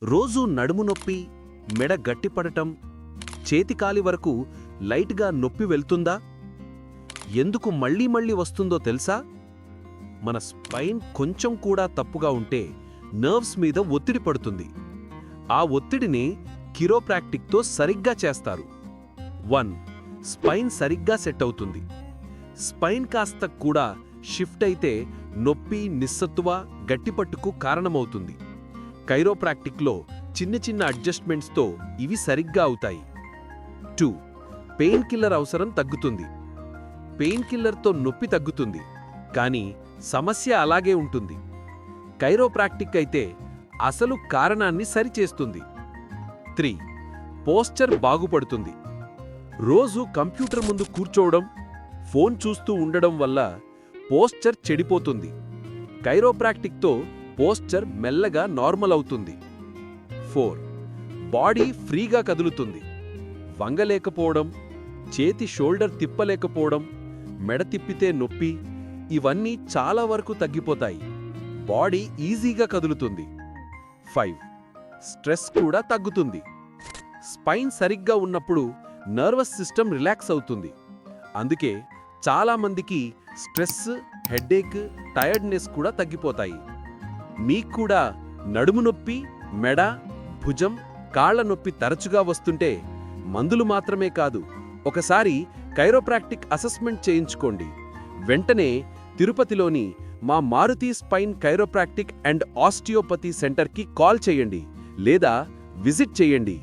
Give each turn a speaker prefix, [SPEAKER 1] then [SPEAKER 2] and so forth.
[SPEAKER 1] రోజూ నడుము నొప్పి, మెడ గట్టిపడటం, చేతికాలి వరకు లైట్గా నొప్పి వెళ్తుందా? ఎందుకు మళ్ళీ మళ్ళీ వస్తుందో తెలుసా? మన స్పైన్ కొంచెం కూడా తప్పుగా ఉంటే నర్వ్స్ మీద ఒత్తిడి పడుతుంది. ఆ ఒత్తిడిని కిరోప్రాక్టిక్తో సరిగ్గా చేస్తారు. 1. స్పైన్ సరిగ్గా సెట్ అవుతుంది. స్పైన్ కాస్త కూడా షిఫ్ట్ అయితే నొప్పి, నిస్సత్తువ, గట్టిపట్టుకు కారణమవుతుంది. కైరోప్రాక్టిక్లో చిన్న చిన్న అడ్జస్ట్మెంట్స్తో ఇవి సరిగ్గా అవుతాయి. 2. పెయిన్ కిల్లర్ అవసరం తగ్గుతుంది. పెయిన్ కిల్లర్తో నొప్పి తగ్గుతుంది, కానీ సమస్య అలాగే ఉంటుంది. కైరోప్రాక్టిక్ అయితే అసలు కారణాన్ని సరిచేస్తుంది. 3. పోస్చర్ బాగుపడుతుంది. రోజు కంప్యూటర్ ముందు కూర్చోవడం, ఫోన్ చూస్తూ ఉండడం వల్ల పోస్చర్ చెడిపోతుంది. కైరోప్రాక్టిక్తో పోస్చర్ మెల్లగా నార్మల్ అవుతుంది. 4. బాడీ ఫ్రీగా కదులుతుంది. వంగలేకపోవడం, చేతి షోల్డర్ తిప్పలేకపోవడం, మెడ తిప్పితే నొప్పి, ఇవన్నీ చాలా వరకు తగ్గిపోతాయి. బాడీ ఈజీగా కదులుతుంది. 5. స్ట్రెస్ కూడా తగ్గుతుంది. స్పైన్ సరిగ్గా ఉన్నప్పుడు నర్వస్ సిస్టమ్ రిలాక్స్ అవుతుంది. అందుకే చాలామందికి స్ట్రెస్, హెడ్ఏక్, టైర్డ్నెస్ కూడా తగ్గిపోతాయి. మీకు కూడా నడుము నొప్పి, మెడ, భుజం, కాళ్ల నొప్పి తరచుగా వస్తుంటే మందులు మాత్రమే కాదు, ఒకసారి కైరోప్రాక్టిక్ అసెస్మెంట్ చేయించుకోండి. వెంటనే తిరుపతిలోని మా Maruti spine chiropractic and osteopathy సెంటర్కి కాల్ చేయండి లేదా విజిట్ చేయండి.